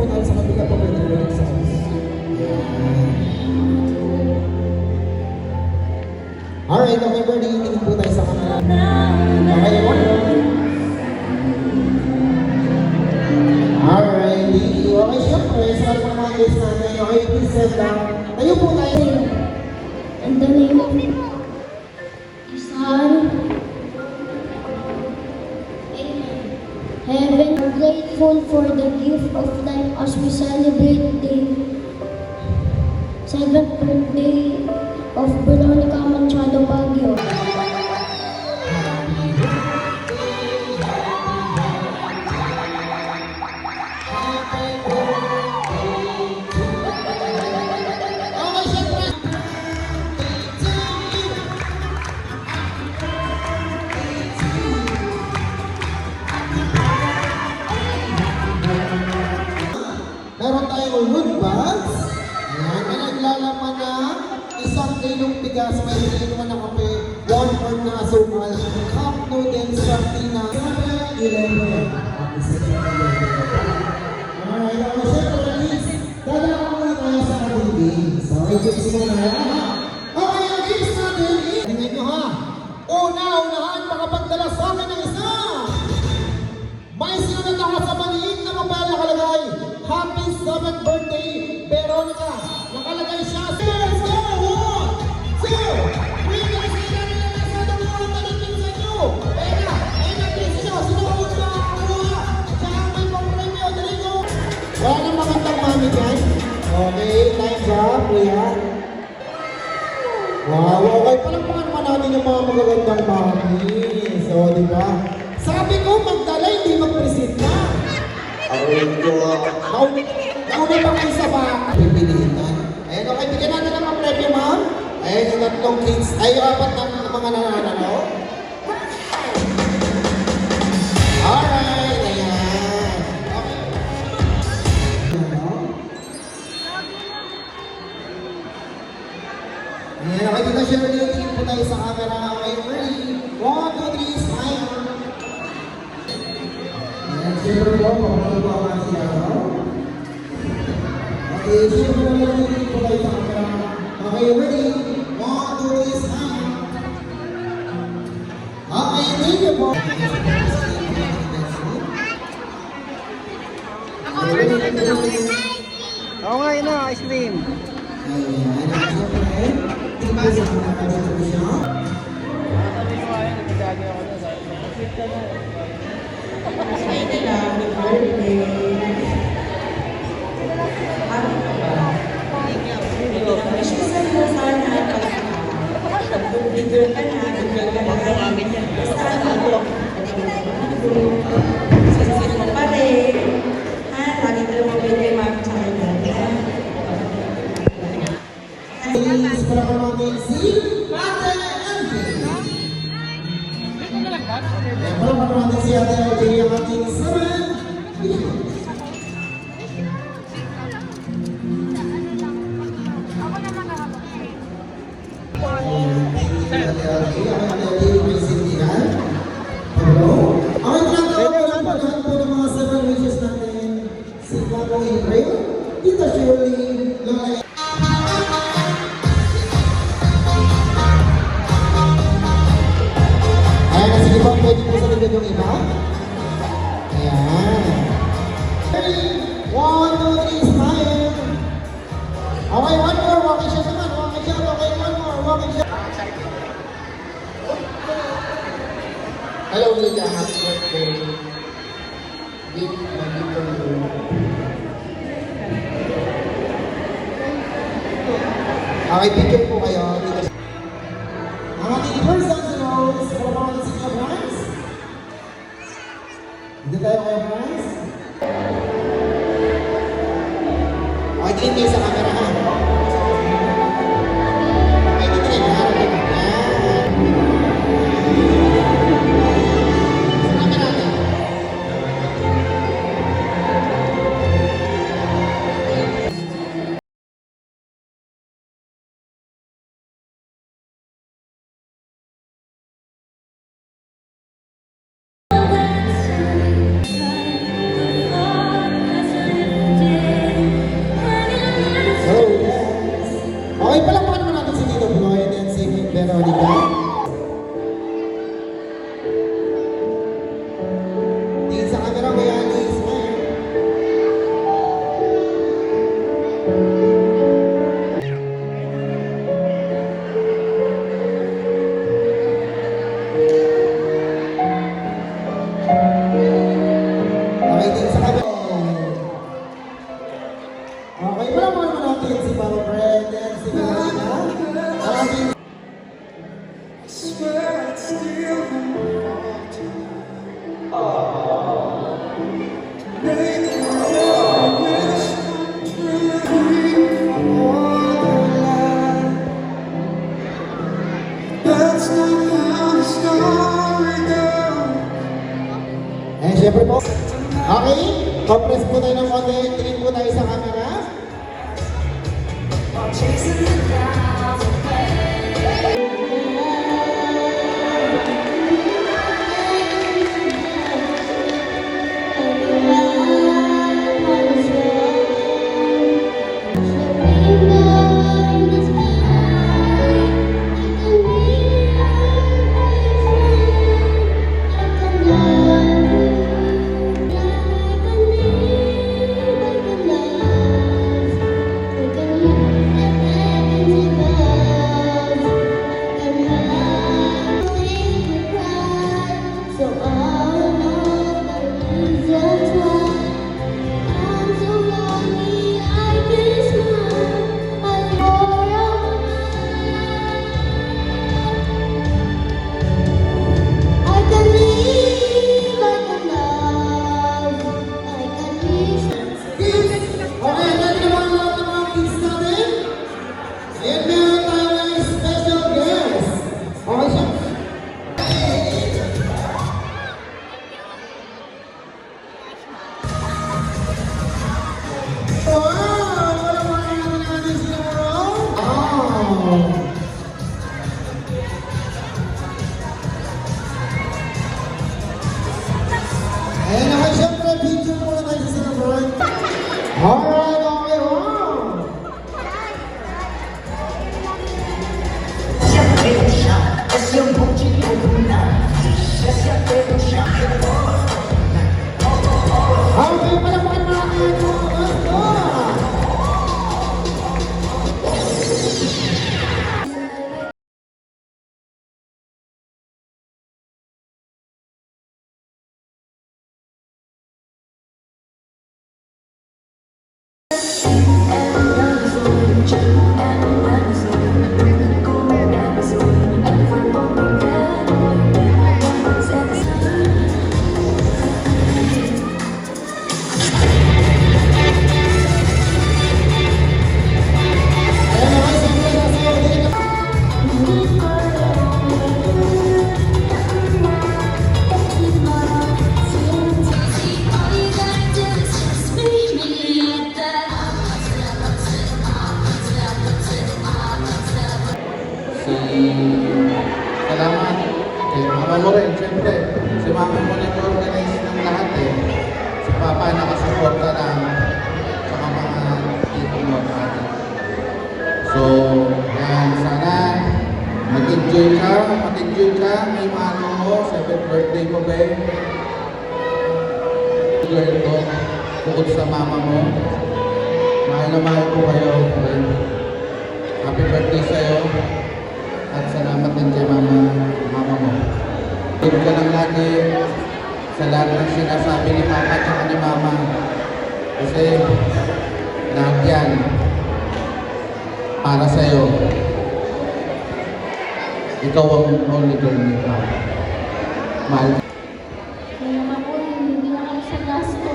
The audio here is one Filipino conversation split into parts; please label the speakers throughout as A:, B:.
A: po tayo sa kabila po pwede po sa alright, okay, Birdie. Tingin po tayo sa camera. Okay, one. Alright, thank you. Okay, syempre, sa mga guys natin. Okay, please set down. Tayo po tayo.
B: In the name of the Son, Amen. Heaven, are grateful for the gift of life as we celebrate the 7th birthday of Veronica Machado Baguio.
A: Meron tayong wood bags. Ayan, na naglalaman na isang kilong bigas, may naman na kape, 1 quart na asukal, cup noodles, sartina, 11. Alright, ako syempre, guys, dadaan muna tayo sa ating games. Okay, games muna yan. Okay, ang games natin, tingnan nyo ha. Unahan, makapagdala sa akin ng isa. May sinunod sa maliit na mapal nakalagay. Happy 7th birthday, Veronica. Nakalagay siya. Let's go! 1, 2, 3. Nakasila nila na sa dalawang talitin sa inyo. Ayun na, please siya. Sinuhod na kuha. Siya ang may pang-premyo. Dali ko. Wala nang magandang mami dyan. Okay, time up. Kuya. Wow, okay. Palagpakan naman natin yung mga magagandang mami. So, di ba? Sabi ko, magdala, hindi mag-presenta. Nauna pa kayo sa baka. Pipilitan. Ayan, okay, bigyan natin ng mga premyo, ma'am. Ayan, yung tatlong kids. Ay, yung apat ng mga nananalo. Alright, ayan. Okay. Ayan, okay, dito share yung team po tayo sa camera. Okay, ready? 1, 2, 3, smile. Siyempre po, papalupa ka siya. Okay, siyempre po natin po tayo sa camera. Okay, ready? 1, 2, 3, smile. Okay, thank you po.
C: Oo nga, yun na, ice cream.
A: Ayan, siyempre. Tingnan sa camera po siya.
C: Sabi ko nga yun, nagkagagi ako na. Sweet ka na.
D: Happy birthday. Wish ko sa iyo sana pag-bigger ka na, sana susunod mo pa rin. Ha? Lagi ka lumabit kay Ma'am tsaka yan.
A: Please, para po natin si Ate Envy. Para po natin si Ate Envy, ang ating 7. Tita Shirley, Lola. Ayan, sige po, pwede po sa likod yung iba. Ayan. 1, 2, 3, smile. Okay, one more. Walking siya naman. Walking siya. Okay, one more. Walking siya. Hello, Lita. Happy birthday. Gift na gift from you. Okay, picture po kayo dito. Ang ating first and last, para mga natin sa friends. Dito tayo kayo, friends. Okay, tingin kayo sa camera, ha? Okay, dito rin, harap kayo. Sa camera natin. Okay din sa kami. Okay, wala mo naman natin si Papa Fred and si Marina. Maraming eh, syempre po. Okay, compress po tayo ng konti. Tingin po tayo sa camera.
B: So all of the reasons why I'm so lucky I can smile at your I can live, I can love, I can wish.
A: Kids! Okay, ready na ba ang lahat ng mga kids natin? Ayan, meron tayo ng special guest. Okay siya. Wow! Wala mo naman natin sila bro? Wow! Ayan, okay, syempre, picture muna tayo sa Cinnamon. Alright, okay, wow! Okay, palakpakan mga kayo. Let's go! Ayan, okay, syempre, sasayaw din ako.
E: Salamat kay mama mo rin, siyempre. Si mama mo nag-organize ng lahat eh. Si papa nakasuporta lang sa mga tito mo at ate. So, yan, sana mag-enjoy ka, may mano mo, 7th birthday mo ba eh. Girl ko, bukod sa mama mo. Mahal na mahal ko kayo. Happy birthday sa'yo. At salamat din kay mama mo. Give ka lang lagi sa lahat ng sinasabi ni papa at ni mama. Kasi lahat yan para sa'yo. Ikaw ang only girl ni papa. Mahal ka.
B: Ngayon ako, hindi na ako sa gasto.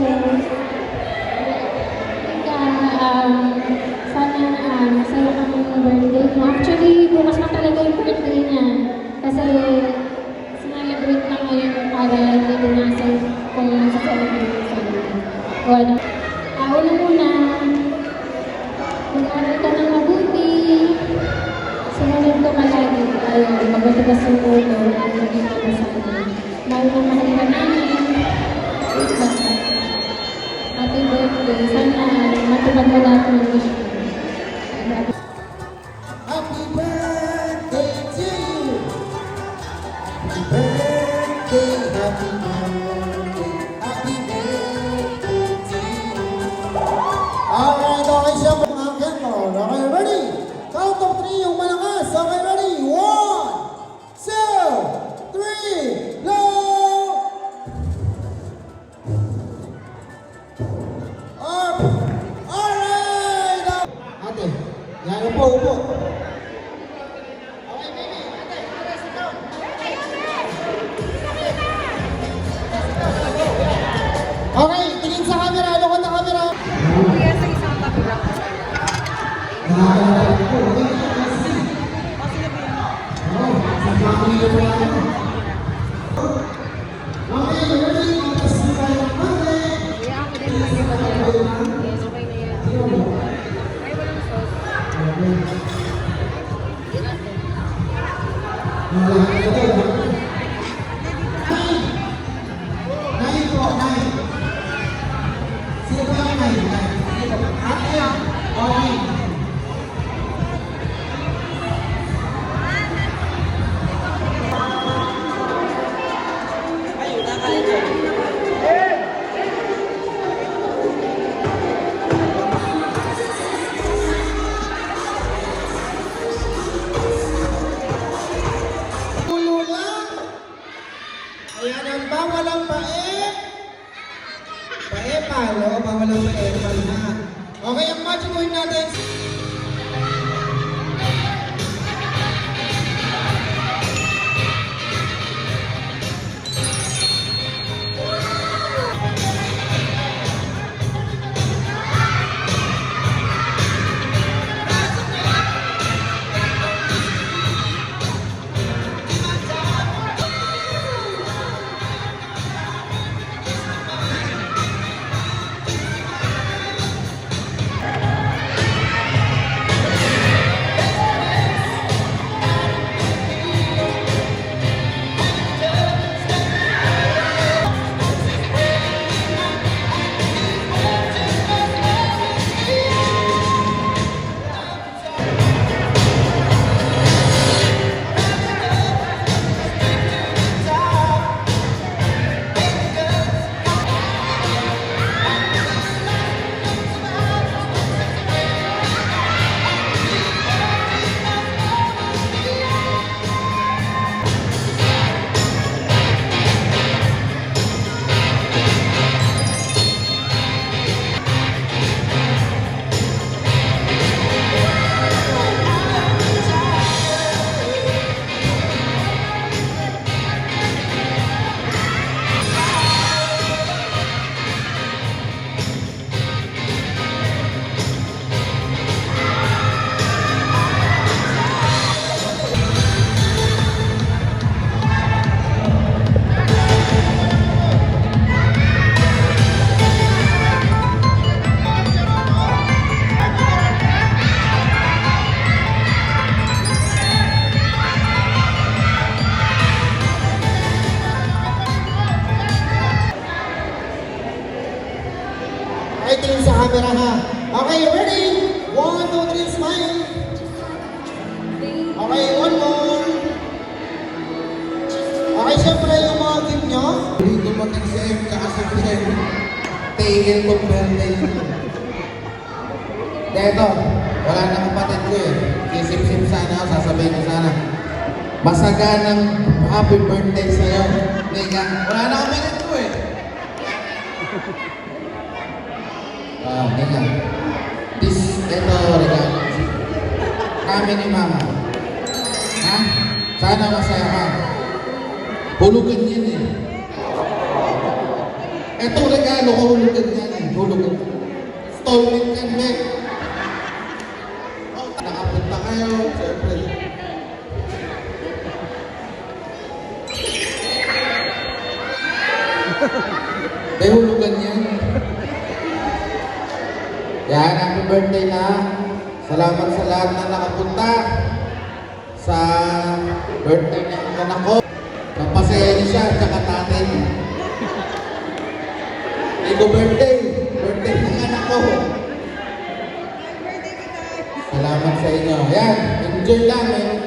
B: Sana masaya kami ng birthday mo. Actually, bukas na talaga yung birthday niya. Kasi sinelebrate na ngayon para hindi binasal kung sa celebrate sa amin. O ano, una muna, mag-aral ka ng mabuti. Sumunod ko malagi. Ayun, magmatigas yung ulo at maging ka sa amin. Mahal na mahal ka namin. Happy birthday. Sana matupad mo lahat ng wish ko.
A: Happy birthday to you! Happy birthday, happy birthday, happy birthday to you! Alright, okay siya po mga Kenton. Okay, ready? Count of 3 yung malakas. Okay, ready? 1, 2, 3! Nakakalaman ako. Oo, sa family ko lang ako. Okay, ready? Tapos na tayo ng konti.
B: Kaya ako din kasi ba yan? Yes, okay na yan. Ay, walang sauce.
A: Nine po, nine. Sino ba yung nine? Sino ba? Ate, okay.
D: Ayun, nakalito.
A: Tulo lang. Ayan ang bawal ang pae. Pae palo, bawal ang pae palo na. Okay, ang magic word natin. Okay, tingin sa camera ha. Okay, ready? 1, 2, 3, smile. Okay, one more. Okay, syempre yung mga team nyo.
E: Hindi dumating si M tsaka si Kusem. Tigil kong birthday. Deto, wala na kapatid ko eh. Sisip-sip sana ako, sasabihin ko sana. Masaganang happy birthday sa'yo. Liga, wala na kapatid ko eh. Liga. Ito, regalo. Kami ni Mama. Ha? Sana masaya ka. Hulugan yan eh. Ito regalo ko, hulugan yan eh. Hulugan. Stolen yan, Mek. Oh, nakapunta kayo, siyempre. May hulugan yan. Yan, happy birthday na. Salamat sa lahat na nakapunta sa birthday ng anak ko. Napasaya niya siya, tsaka tatay. Ito birthday ng anak ko. Salamat sa inyo. Yan, enjoy lang. Meron